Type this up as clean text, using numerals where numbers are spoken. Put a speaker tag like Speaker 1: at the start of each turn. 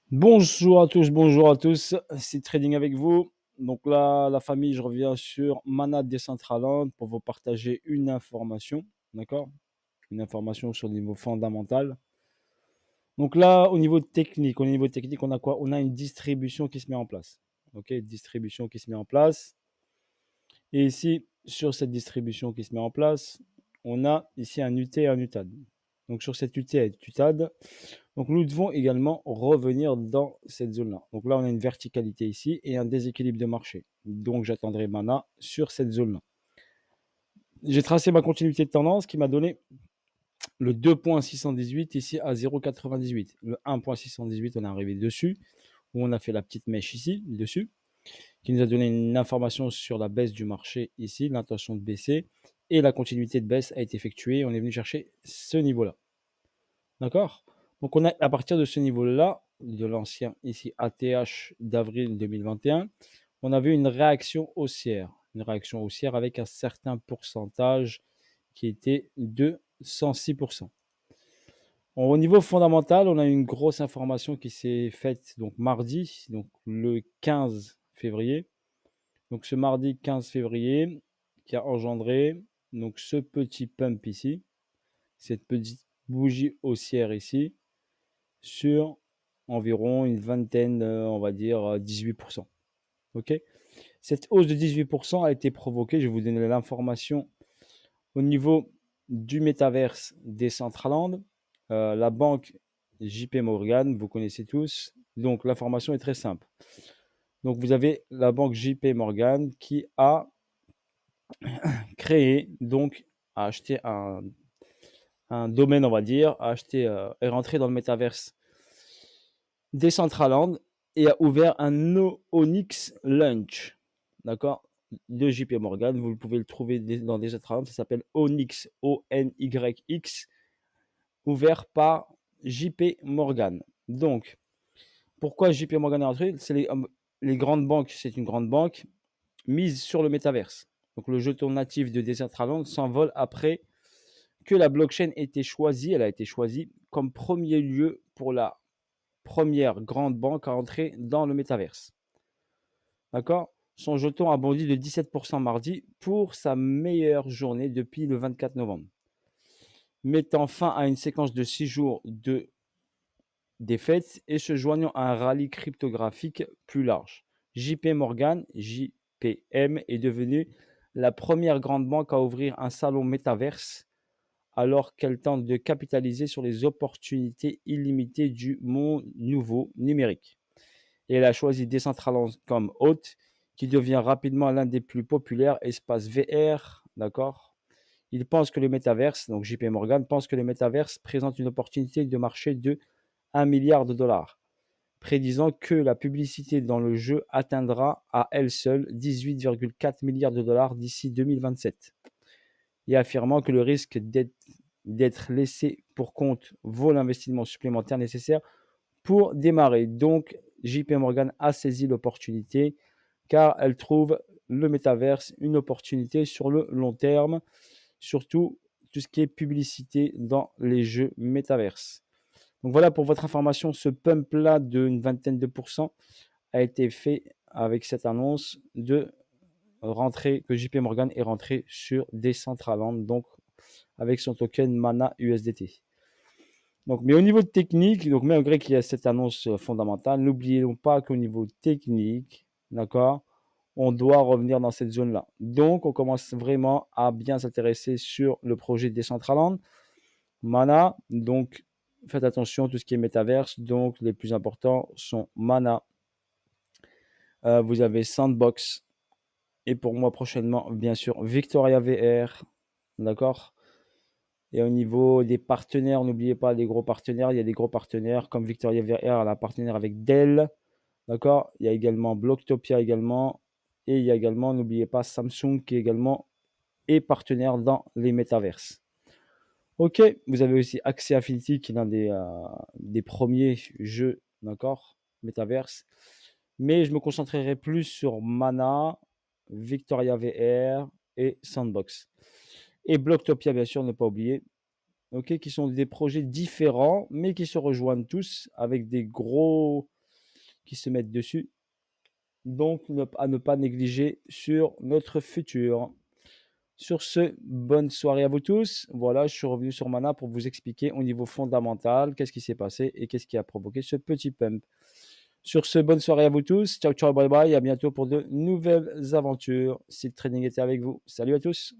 Speaker 1: Bonjour à tous, c'est Trading avec vous. Donc là, la famille, je reviens sur Mana Decentraland pour vous partager une information, d'accord? Une information sur le niveau fondamental. Donc là, au niveau technique, on a quoi? On a une distribution qui se met en place. Ok, distribution qui se met en place. Et ici, sur cette distribution qui se met en place, on a ici un UT et un UTAD. Donc sur cette UT et UTAD, donc nous devons également revenir dans cette zone-là. Donc là, on a une verticalité ici et un déséquilibre de marché. Donc j'attendrai Mana sur cette zone-là. J'ai tracé ma continuité de tendance qui m'a donné le 2.618 ici à 0.98. Le 1.618, on est arrivé dessus, où on a fait la petite mèche ici, dessus, qui nous a donné une information sur la baisse du marché ici, l'intention de baisser, et la continuité de baisse a été effectuée. On est venu chercher ce niveau-là. D'accord? Donc on a à partir de ce niveau-là, de l'ancien ici ATH d'avril 2021, on avait une réaction haussière. Une réaction haussière avec un certain pourcentage qui était de 106%. Au niveau fondamental, on a une grosse information qui s'est faite donc mardi, donc le 15 février. Donc ce mardi 15 février qui a engendré donc ce petit pump ici, cette petite bougie haussière ici, sur environ une vingtaine, on va dire 18%. Ok. Cette hausse de 18% a été provoquée, je vais vous donner l'information, au niveau du métaverse Decentraland, la banque JP Morgan, vous connaissez tous. Donc l'information est très simple. Donc vous avez la banque JP Morgan qui a créé, donc a acheté un domaine, on va dire, a acheté, est rentré dans le métaverse Decentraland et a ouvert un Onyx Lunch, d'accord, de JP Morgan. Vous pouvez le trouver dans Decentraland, ça s'appelle Onyx, Onyx, ouvert par JP Morgan. Donc, pourquoi JP Morgan est rentré? C'est les grandes banques, c'est une grande banque mise sur le métaverse. Donc, le jeton natif de Decentraland s'envole après que la blockchain ait été choisie. Elle a été choisie comme premier lieu pour la première grande banque à entrer dans le métaverse. D'accord? Son jeton a bondi de 17% mardi pour sa meilleure journée depuis le 24 novembre, mettant fin à une séquence de 6 jours de défaites et se joignant à un rallye cryptographique plus large. JP Morgan, JPM, est devenue la première grande banque à ouvrir un salon métaverse alors qu'elle tente de capitaliser sur les opportunités illimitées du monde nouveau numérique. Et elle a choisi Decentraland comme hôte, qui devient rapidement l'un des plus populaires espaces VR, d'accord. Il pense que le métaverse, donc JP Morgan pense que le métaverse présente une opportunité de marché de 1 milliard de dollars, prédisant que la publicité dans le jeu atteindra à elle seule 18,4 milliards de dollars d'ici 2027, et affirmant que le risque d'être laissé pour compte vaut l'investissement supplémentaire nécessaire pour démarrer. Donc, JP Morgan a saisi l'opportunité car elle trouve le métaverse une opportunité sur le long terme, surtout tout ce qui est publicité dans les jeux métaverse. Donc voilà pour votre information, ce pump-là d'une vingtaine de pourcents a été fait avec cette annonce de rentrée, que JP Morgan est rentré sur Decentraland, donc avec son token Mana USDT. Donc, mais au niveau technique, donc malgré qu'il y a cette annonce fondamentale, n'oublions pas qu'au niveau technique, d'accord, on doit revenir dans cette zone-là. Donc, on commence vraiment à bien s'intéresser sur le projet Decentraland, Mana. Donc, faites attention à tout ce qui est métaverse. Donc, les plus importants sont Mana. Vous avez Sandbox. Et pour moi, prochainement, bien sûr, Victoria VR. D'accord. Et au niveau des partenaires, n'oubliez pas les gros partenaires. Il y a des gros partenaires comme Victoria VR, elle a un partenaire avec Dell. D'accord. Il y a également Blocktopia également. Et il y a également, n'oubliez pas, Samsung qui est également est partenaire dans les métaverses. Ok, vous avez aussi Axie Infinity qui est l'un des premiers jeux, d'accord, métaverse. Mais je me concentrerai plus sur Mana, Victoria VR et Sandbox. Et Blocktopia, bien sûr, ne pas oublier, ok, qui sont des projets différents, mais qui se rejoignent tous avec des gros. qui se mettent dessus. Donc, à ne pas négliger sur notre futur. Sur ce, bonne soirée à vous tous. Voilà, je suis revenu sur Mana pour vous expliquer au niveau fondamental qu'est-ce qui s'est passé et qu'est-ce qui a provoqué ce petit pump. Sur ce, bonne soirée à vous tous. Ciao, ciao, bye bye. À bientôt pour de nouvelles aventures. Si le trading était avec vous. Salut à tous.